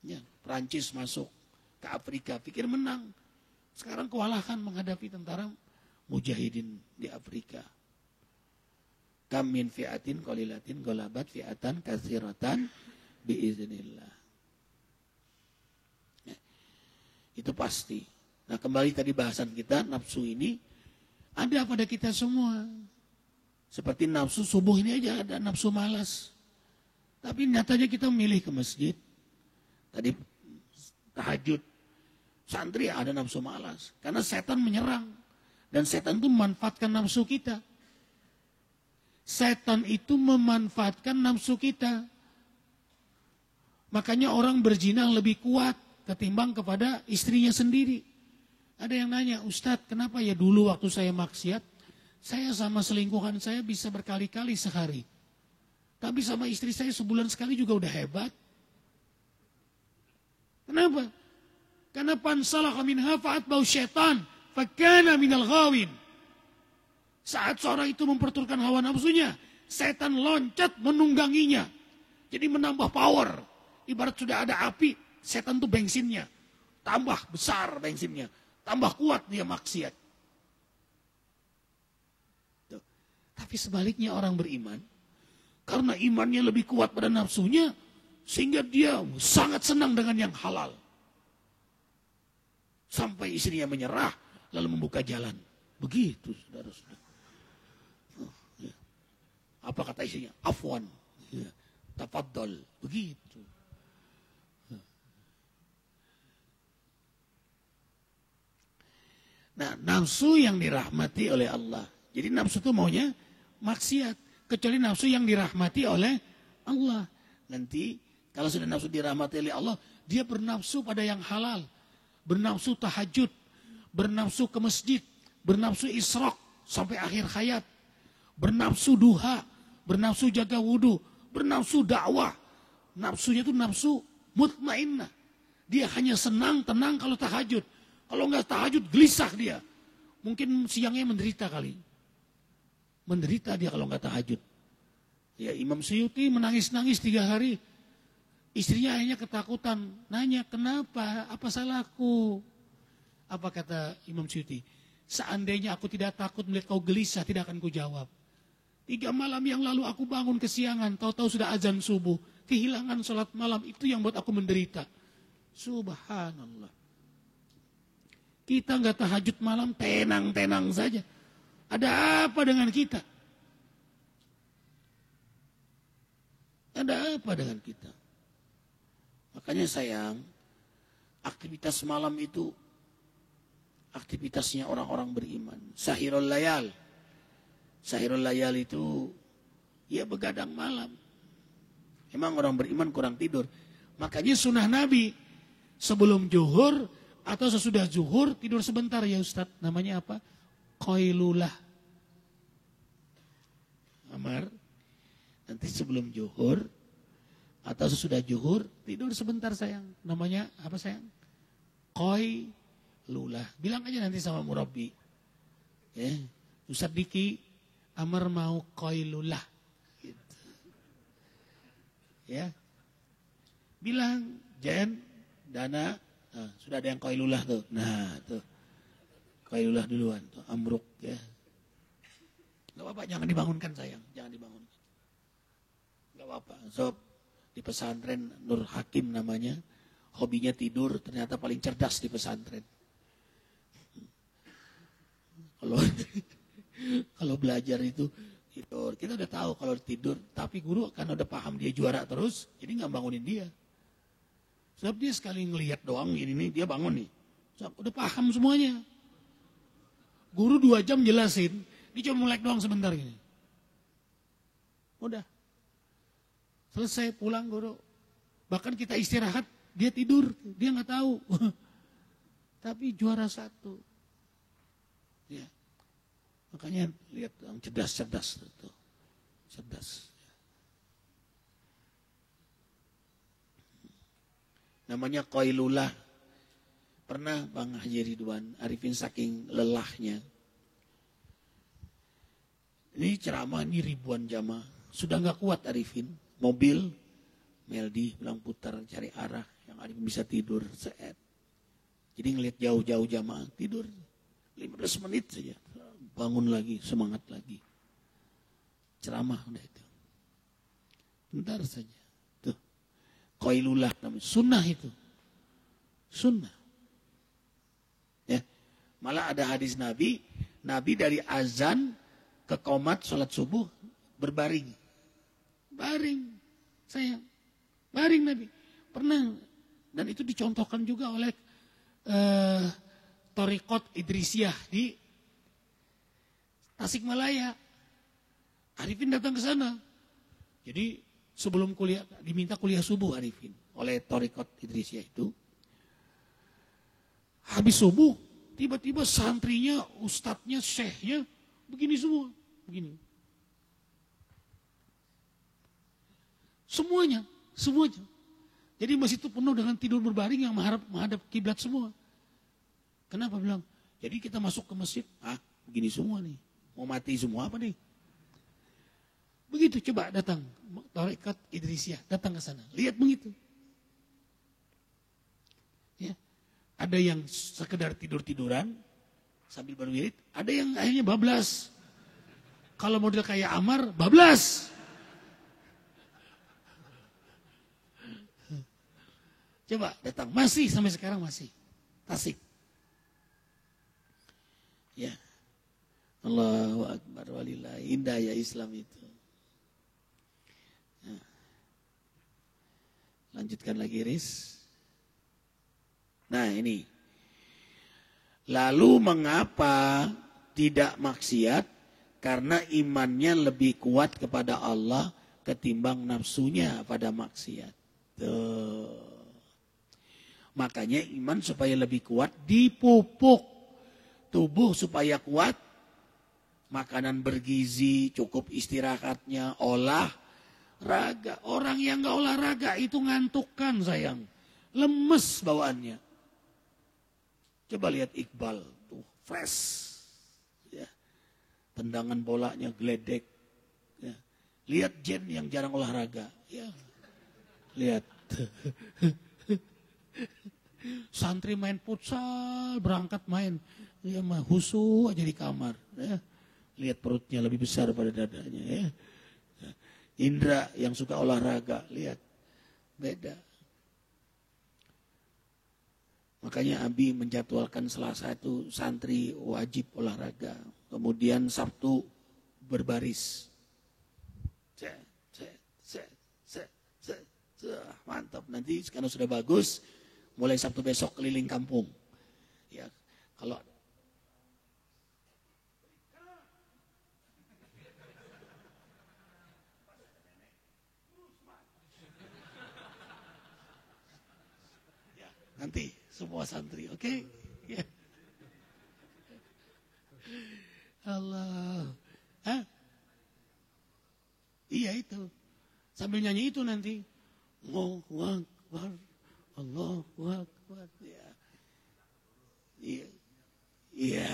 S3: Ya, Prancis masuk ke Afrika. Pikir menang. Sekarang kewalahan menghadapi tentara mujahidin di Afrika. Kam min fi'atin qalilatin ghalabat fi'atan katsiratan biiznillah. Ya, itu pasti. Nah kembali tadi bahasan kita, nafsu ini ada pada kita semua. Seperti nafsu subuh ini aja ada nafsu malas. Tapi nyatanya kita memilih ke masjid. Tadi tahajud. Santri ada nafsu malas. Karena setan menyerang. Dan setan itu memanfaatkan nafsu kita. Setan itu memanfaatkan nafsu kita. Makanya orang berzina lebih kuat ketimbang kepada istrinya sendiri. Ada yang nanya, Ustadz kenapa ya dulu waktu saya maksiat, saya sama selingkuhan saya bisa berkali-kali sehari. Tapi sama istri saya sebulan sekali juga udah hebat. Kenapa? Karena pansalaka minha fa'atba'u syaitan fakana minal ghawin. Saat seorang itu memperturutkan hawa nafsunya, setan loncat menungganginya. Jadi menambah power. Ibarat sudah ada api, setan itu bensinnya. Tambah besar bensinnya. Tambah kuat dia maksiat. Tuh. Tapi sebaliknya orang beriman, karena imannya lebih kuat pada nafsunya, sehingga dia sangat senang dengan yang halal. Sampai istrinya menyerah, lalu membuka jalan. Begitu, saudara-saudara. Apa kata istrinya? Afwan. Ya. Tafaddal. Begitu. Nah, nafsu yang dirahmati oleh Allah. Jadi nafsu itu maunya maksiat. Kecuali nafsu yang dirahmati oleh Allah. Nanti kalau sudah nafsu dirahmati oleh Allah, dia bernafsu pada yang halal. Bernafsu tahajud. Bernafsu ke masjid. Bernafsu isyraq sampai akhir hayat. Bernafsu duha. Bernafsu jaga wudu. Bernafsu dakwah. Nafsunya itu nafsu mutmainnah. Dia hanya senang, tenang kalau tahajud. Kalau enggak tahajud, gelisah dia. Mungkin siangnya menderita kali. Menderita dia kalau enggak tahajud. Ya Imam Suyuti menangis-nangis 3 hari. Istrinya akhirnya ketakutan. Nanya, kenapa? Apa salahku? Apa kata Imam Suyuti? Seandainya aku tidak takut melihat kau gelisah, tidak akan ku jawab. 3 malam yang lalu aku bangun kesiangan. Tahu-tahu sudah azan subuh. Kehilangan sholat malam itu yang buat aku menderita. Subhanallah. Kita nggak tahajud malam, tenang-tenang saja. Ada apa dengan kita? Ada apa dengan kita? Makanya sayang, aktivitas malam itu aktivitasnya orang-orang beriman. Sahirul layal. Sahirul layal itu ya begadang malam. Emang orang beriman kurang tidur. Makanya sunnah Nabi sebelum zuhur atau sesudah zuhur tidur sebentar ya Ustadz. Namanya apa? Qailulah. Amar. Nanti sebelum zuhur atau sesudah zuhur tidur sebentar sayang. Namanya apa sayang? Qailulah. Bilang aja nanti sama murabbi. Ya, Ustadz Diki, Amar mau qailulah. Gitu. Ya. Bilang, Jen, Dana, nah, sudah ada yang qailulah tuh. Nah, tuh. Qailulah duluan tuh, amruk ya. Enggak apa-apa, jangan dibangunkan sayang, jangan dibangunkan. Enggak apa-apa. So, di pesantren Nur Hakim namanya, hobinya tidur, ternyata paling cerdas di pesantren. Kalau belajar itu tidur, kita udah tahu kalau tidur, tapi guru kan udah paham dia juara terus, jadi nggak bangunin dia. Sebab dia sekali ngelihat doang ini nih, dia bangun nih. Sebab udah paham semuanya. Guru 2 jam jelasin, dia cuma melek doang sebentar gini. Udah. Selesai pulang guru. Bahkan kita istirahat, dia tidur, dia nggak tahu. Tapi juara 1. Ya. Makanya lihat yang cerdas-cerdas itu. Cerdas. Namanya qailulah. Pernah Bang Haji Ridwan Arifin saking lelahnya. Ini ceramah ini ribuan jamaah. Sudah nggak kuat Arifin. Mobil, Meldi bilang putar cari arah. Yang Arifin bisa tidur. Seet. Jadi ngelihat jauh-jauh jamaah tidur. 15 menit saja. Bangun lagi, semangat lagi. Ceramah udah itu. Bentar saja. Tuh. Qailulah namanya. Sunnah itu. Sunnah. Ya. Malah ada hadis Nabi dari azan ke qomat sholat subuh berbaring. Baring, sayang. Baring Nabi. Pernah. Dan itu dicontohkan juga oleh Thariqat Idrisiyah di Tasikmalaya. Arifin datang ke sana. Jadi sebelum kuliah, diminta kuliah subuh Arifin oleh Thariqat Idrisiyah itu. Habis subuh, tiba-tiba santrinya, ustadznya, syekhnya, begini semua. Begini. Semuanya. Jadi masjid itu penuh dengan tidur berbaring yang menghadap kiblat semua. Kenapa bilang? Jadi kita masuk ke masjid, begini semua nih. Mau mati semua apa nih? Begitu, coba datang. Thariqat Idrisiyah, datang ke sana. Lihat begitu. Ya. Ada yang sekedar tidur-tiduran sambil berwirid, ada yang akhirnya bablas. Kalau model kayak Amar, bablas. Coba datang, masih sampai sekarang masih. Tasik. Ya. Allahu Akbar walillah, indah ya Islam itu. Ya. Lanjutkan lagi, Riz. Nah ini, lalu mengapa tidak maksiat? Karena imannya lebih kuat kepada Allah ketimbang nafsunya pada maksiat. Tuh. Makanya iman supaya lebih kuat dipupuk tubuh supaya kuat, makanan bergizi, cukup istirahatnya, olahraga. Orang yang gak olahraga itu ngantukkan sayang, lemes bawaannya. Coba lihat Iqbal, tuh fresh, ya. Tendangan bolanya geledek. Ya. Lihat Jen yang jarang olahraga, ya. Lihat. Santri main futsal, berangkat main, ya mah husu aja di kamar. Ya. Lihat perutnya lebih besar pada dadanya. Ya. Indra yang suka olahraga, lihat beda. Makanya Abi menjadwalkan Selasa itu santri wajib olahraga. Kemudian Sabtu berbaris. Mantap, nanti sekarang sudah bagus. Mulai Sabtu besok keliling kampung. Ya, kalau ya, nanti semua santri, oke? Ya. Allah. Hah? Iya itu. Sambil nyanyi itu nanti. Allahu Akbar. Allahu Akbar. Ya. Iya. Iya.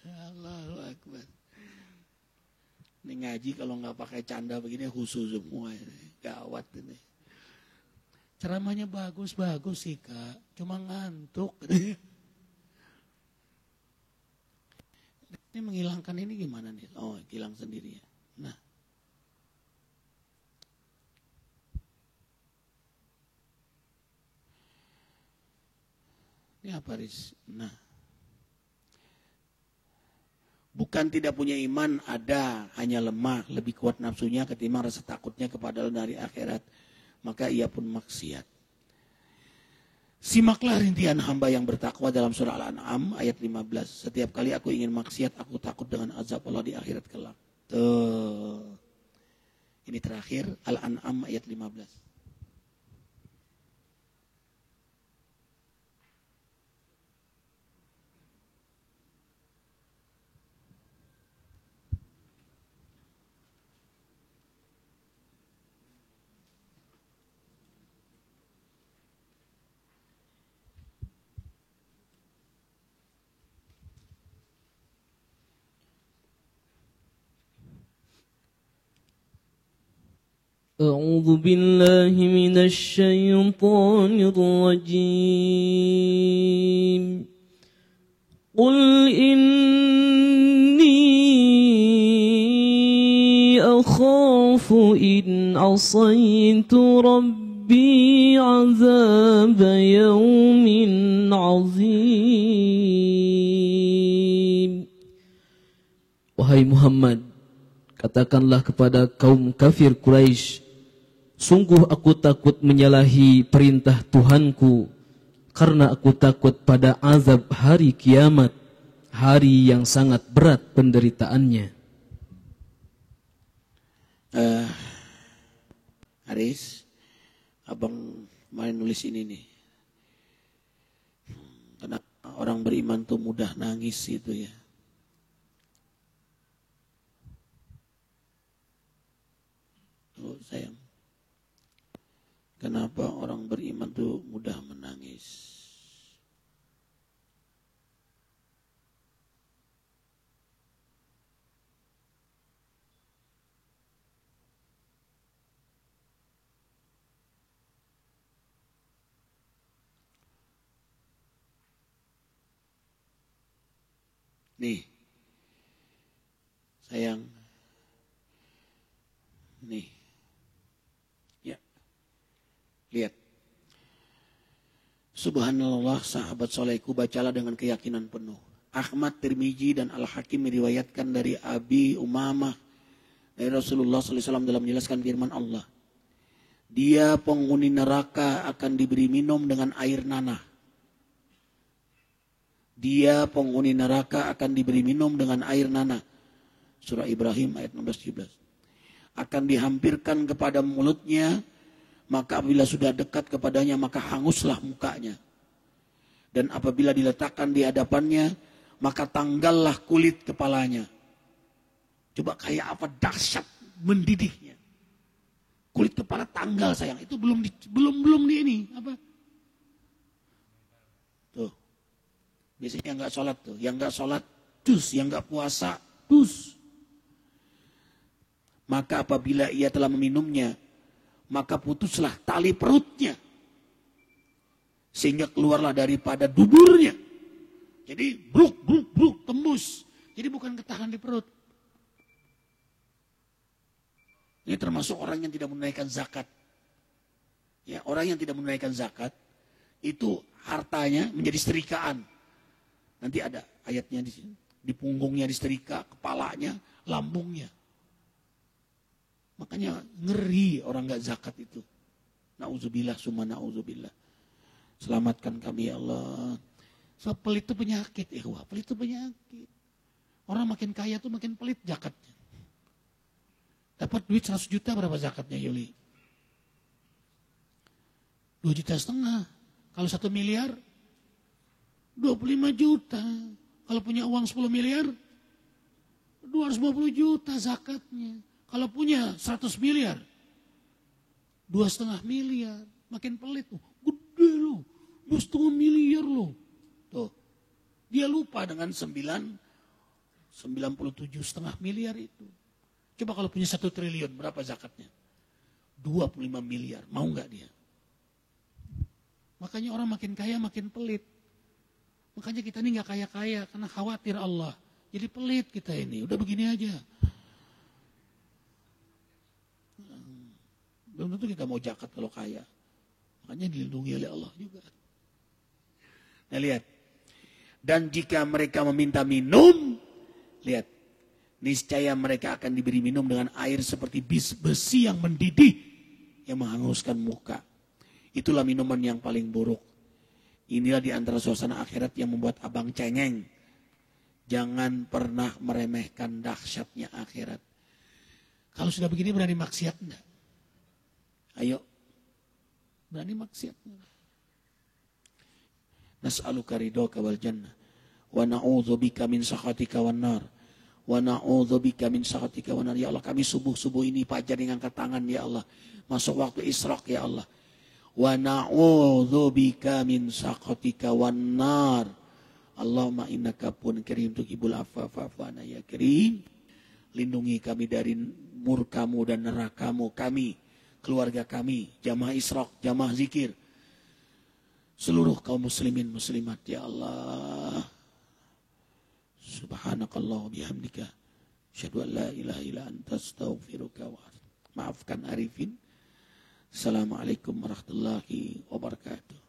S3: Allahu Akbar. Ini ngaji kalau nggak pakai canda begini khusus semua ini. Gawat ini. Ceramahnya bagus-bagus sih Kak. Cuma ngantuk. Ini menghilangkan ini gimana nih? Oh, hilang sendiri ya. Nah. Ini apa, Riz? Nah. Bukan tidak punya iman, ada, hanya lemah, lebih kuat nafsunya ketimbang rasa takutnya kepada dari akhirat. Maka ia pun maksiat. Simaklah rintihan hamba yang bertakwa dalam surah Al-An'am ayat 15. Setiap kali aku ingin maksiat, aku takut dengan azab Allah di akhirat kelak. Tuh. Ini terakhir Al-An'am ayat 15.
S2: أعوذ بالله من الشيطان الرجيم قل إني أخاف إن عصيت ربي ربي عذاب يوم عظيم. Wahai Muhammad, katakanlah kepada kaum kafir Quraisy, sungguh aku takut menyalahi perintah Tuhanku, karena aku takut pada azab hari kiamat, hari yang sangat berat penderitaannya.
S3: Haris, abang main nulis ini nih. Karena orang beriman tuh mudah nangis itu ya. Tuh sayang. Kenapa orang beriman tuh mudah menangis? Nih, sayang, nih, ya, lihat. Subhanallah, sahabat solehku, bacalah dengan keyakinan penuh. Ahmad, Tirmizi, dan Al-Hakim meriwayatkan dari Abi Umamah dari Rasulullah SAW dalam menjelaskan firman Allah. Dia penghuni neraka akan diberi minum dengan air nanah. Dia penghuni neraka akan diberi minum dengan air nanah. Surah Ibrahim ayat 16-17. Akan dihampirkan kepada mulutnya, maka apabila sudah dekat kepadanya, maka hanguslah mukanya. Dan apabila diletakkan di hadapannya, maka tanggallah kulit kepalanya. Coba kayak apa dahsyat mendidihnya. Kulit kepala tanggal sayang, itu belum di ini apa? Tuh. Biasanya yang nggak sholat tuh, yang nggak sholat dus, yang nggak puasa dus. Maka apabila ia telah meminumnya, maka putuslah tali perutnya, sehingga keluarlah daripada duburnya. Jadi bruk tembus. Jadi bukan ketahan di perut. Ini termasuk orang yang tidak menunaikan zakat. Ya, orang yang tidak menunaikan zakat itu hartanya menjadi setrikaan. Nanti ada ayatnya di sini. Di punggungnya disetrika, kepalanya, lambungnya. Makanya ngeri orang gak zakat itu. Na'udzubillah, summa na'udzubillah. Selamatkan kami ya Allah. So, pelit itu penyakit. Pelit itu penyakit. Orang makin kaya tuh makin pelit zakatnya. Dapat duit 100 juta berapa zakatnya Yuli? 2,5 juta. Kalau 1 miliar 25 juta. Kalau punya uang 10 miliar, 250 juta zakatnya. Kalau punya 100 miliar, 2,5 miliar. Makin pelit. Gede loh, 2,5 miliar loh. Tuh, dia lupa dengan 97,5 miliar itu. Coba kalau punya 1 triliun, berapa zakatnya? 25 miliar. Mau nggak dia? Makanya orang makin kaya makin pelit. Makanya kita ini gak kaya-kaya karena khawatir Allah. Jadi pelit kita ini, udah begini aja. Belum tentu kita mau zakat kalau kaya. Makanya dilindungi oleh Allah juga. Nah lihat. Dan jika mereka meminta minum, lihat. Niscaya mereka akan diberi minum dengan air seperti besi yang mendidih, yang menghanguskan muka. Itulah minuman yang paling buruk. Inilah di antara suasana akhirat yang membuat abang cengeng. Jangan pernah meremehkan dahsyatnya akhirat. Kalau sudah begini berani maksiat enggak? Ayo. Berani maksiat enggak? Nas'aluka ridhoka wal jannah. Wa na'udzubika min sakhatika wan nar. Wa na'udzubika min sakhatika wan nar. Ya Allah, kami subuh-subuh ini fajar dengan angkat tangan ya Allah. Masuk waktu Isra ya Allah. Wa na'udzubika min sakhatika wan nar. Allahumma innaka pun karim tuhibbul afwa fa'fu anna ya karim. Lindungi kami dari murkamu dan nerakamu, kami, keluarga kami, jamaah Isra, jamaah zikir, seluruh kaum muslimin muslimat ya Allah. Subhanakallah bihamdika asyhadu an la ilaha illa anta astaghfiruka wa maafkan Arifin. Assalamualaikum warahmatullahi wabarakatuh.